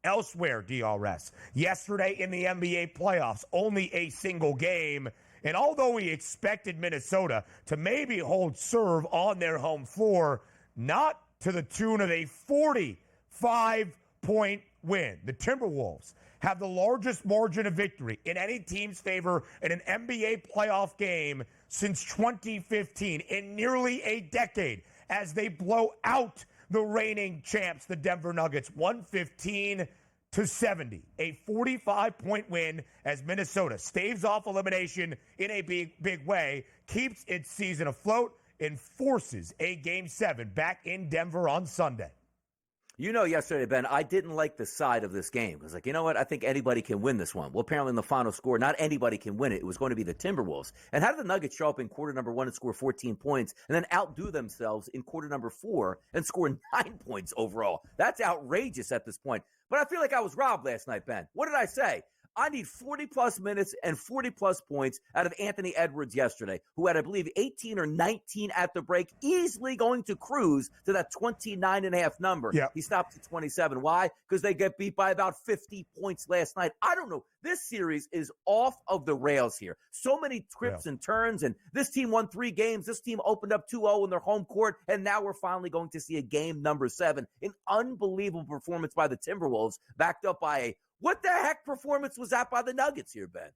Elsewhere, DRS. Yesterday in the NBA playoffs, only a single game. And although we expected Minnesota to maybe hold serve on their home floor, not to the tune of a 45-point win. The Timberwolves have the largest margin of victory in any team's favor in an NBA playoff game since 2015, in nearly a decade, as they blow out the reigning champs, the Denver Nuggets, 115-70. A 45-point win as Minnesota staves off elimination in a big way, keeps its season afloat, and forces a Game 7 back in Denver on Sunday. You know, yesterday, Ben, I didn't like the side of this game. I was like, you know what? I think anybody can win this one. Well, apparently in the final score, not anybody can win it. It was going to be the Timberwolves. And how did the Nuggets show up in quarter number 1 and score 14 points and then outdo themselves in quarter number 4 and score 9 points overall? That's outrageous at this point. But I feel like I was robbed last night, Ben. What did I say? I need 40-plus minutes and 40-plus points out of Anthony Edwards yesterday, who had, I believe, 18 or 19 at the break, easily going to cruise to that 29.5 number. Yep. He stopped at 27. Why? Because they get beat by about 50 points last night. I don't know. This series is off of the rails here. So many twists and turns, and this team won 3 games. This team opened up 2-0 in their home court, and now we're finally going to see a game number 7. An unbelievable performance by the Timberwolves, backed up by a what the heck performance was that by the Nuggets here, Ben?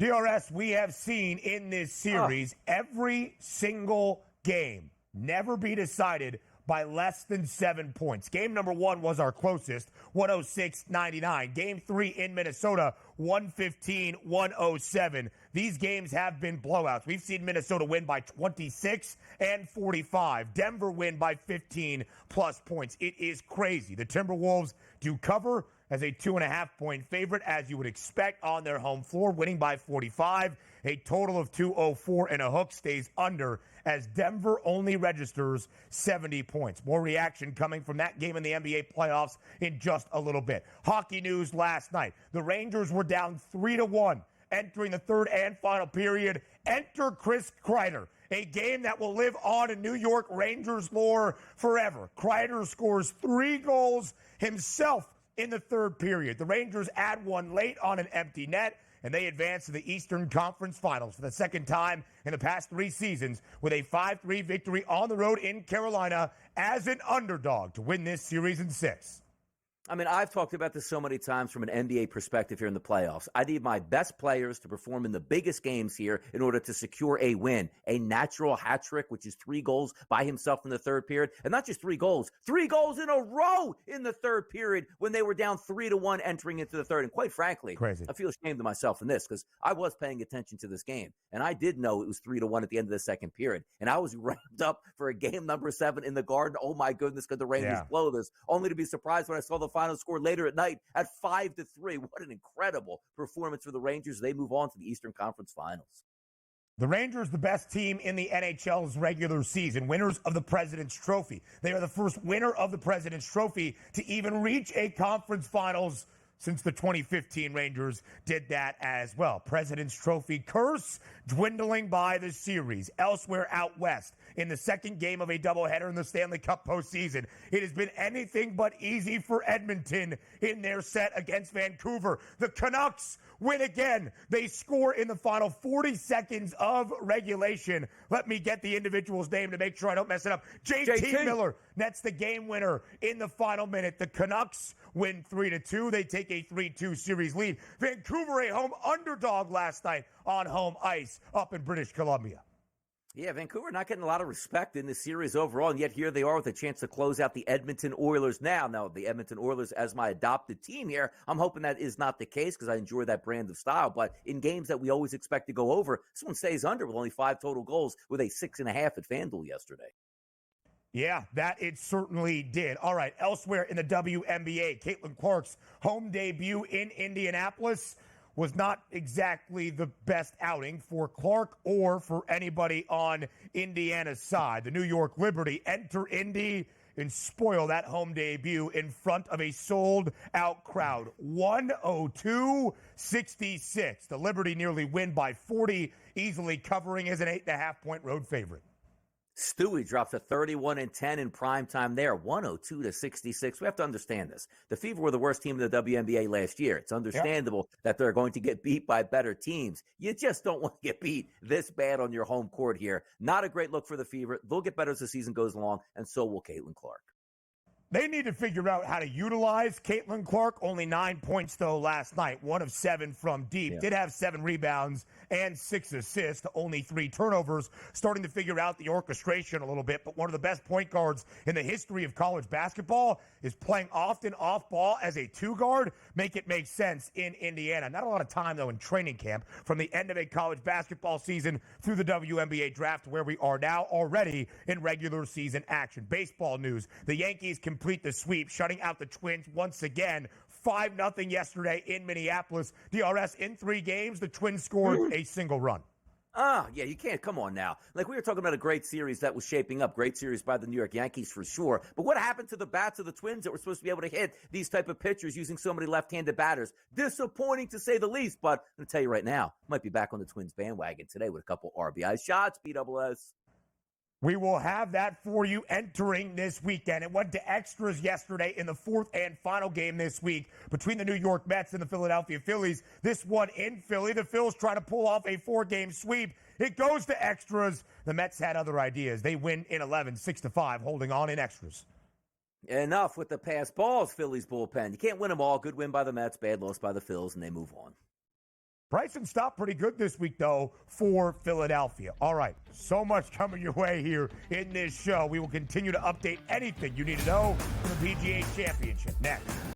DRS, we have seen in this series every single game never be decided by less than 7 points. Game number 1 was our closest, 106-99. Game 3 in Minnesota, 115-107. These games have been blowouts. We've seen Minnesota win by 26 and 45. Denver win by 15-plus points. It is crazy. The Timberwolves do cover as a 2.5-point favorite, as you would expect, on their home floor, winning by 45. A total of 204 and a hook stays under as Denver only registers 70 points. More reaction coming from that game in the NBA playoffs in just a little bit. Hockey news last night. The Rangers were down 3-1 entering the third and final period. Enter Chris Kreider, a game that will live on in New York Rangers lore forever. Kreider scores 3 goals himself in the third period. The Rangers add one late on an empty net, and they advance to the Eastern Conference Finals for the second time in the past 3 seasons with a 5-3 victory on the road in Carolina as an underdog to win this series in 6. I mean, I've talked about this so many times from an NBA perspective here in the playoffs. I need my best players to perform in the biggest games here in order to secure a win. A natural hat trick, which is 3 goals by himself in the third period. And not just 3 goals in a row in the third period when they were down 3-1 entering into the third. And quite frankly, crazy. I feel ashamed of myself in this because I was paying attention to this game. And I did know it was 3-1 at the end of the second period. And I was ramped up for a game number 7 in the Garden. Oh, my goodness, could the Rangers blow this? Only to be surprised when I saw the final score later at night at 5-3. What an incredible performance for the Rangers. They move on to the Eastern Conference Finals. The Rangers, the best team in the NHL's regular season, winners of the President's Trophy. They are the first winner of the President's Trophy to even reach a conference finals since the 2015 Rangers did that as well. President's Trophy curse dwindling by the series. Elsewhere out west, in the second game of a doubleheader in the Stanley Cup postseason, it has been anything but easy for Edmonton in their set against Vancouver. The Canucks win again. They score in the final 40 seconds of regulation. Let me get the individual's name to make sure I don't mess it up. JT Miller nets the game winner in the final minute. The Canucks win 3-2. They take a 3-2 series lead. Vancouver, a home underdog last night on home ice up in British Columbia. Yeah, Vancouver not getting a lot of respect in this series overall, and yet here they are with a chance to close out the Edmonton Oilers now. Now, the Edmonton Oilers as my adopted team here, I'm hoping that is not the case because I enjoy that brand of style. But in games that we always expect to go over, this one stays under with only 5 total goals with a 6.5 at FanDuel yesterday. Yeah, that it certainly did. All right, elsewhere in the WNBA, Caitlin Clark's home debut in Indianapolis was not exactly the best outing for Clark or for anybody on Indiana's side. The New York Liberty enter Indy and spoil that home debut in front of a sold-out crowd. 102-66. The Liberty nearly win by 40, easily covering as an 8.5-point road favorite. Stewie drops to 31-10 in prime time there, 102-66. We have to understand this. The Fever were the worst team in the WNBA last year. It's understandable that they're going to get beat by better teams. You just don't want to get beat this bad on your home court here. Not a great look for the Fever. They'll get better as the season goes along, and so will Caitlin Clark. They need to figure out how to utilize Caitlin Clark. Only 9 points, though, last night. 1 of 7 from deep. Did have 7 rebounds and 6 assists, only 3 turnovers. Starting to figure out the orchestration a little bit. But one of the best point guards in the history of college basketball is playing often off ball as a 2-guard. Make it make sense in Indiana. Not a lot of time, though, in training camp from the end of a college basketball season through the WNBA draft, where we are now already in regular season action. Baseball news. The Yankees complete the sweep, shutting out the Twins once again. 5-0 yesterday in Minneapolis. DRS in 3 games. The Twins scored a single run. Yeah, you can't. Come on now. Like, we were talking about a great series that was shaping up. Great series by the New York Yankees for sure. But what happened to the bats of the Twins that were supposed to be able to hit these type of pitchers using so many left-handed batters? Disappointing to say the least. But I'm going to tell you right now, might be back on the Twins bandwagon today with a couple RBI shots. BSS. We will have that for you entering this weekend. It went to extras yesterday in the 4th and final game this week between the New York Mets and the Philadelphia Phillies. This one in Philly. The Phils trying to pull off a 4-game sweep. It goes to extras. The Mets had other ideas. They win in 11, 6-5, holding on in extras. Enough with the pass balls, Phillies bullpen. You can't win them all. Good win by the Mets, bad loss by the Phils, and they move on. Bryson stopped pretty good this week, though, for Philadelphia. All right, so much coming your way here in this show. We will continue to update anything you need to know for the PGA Championship next.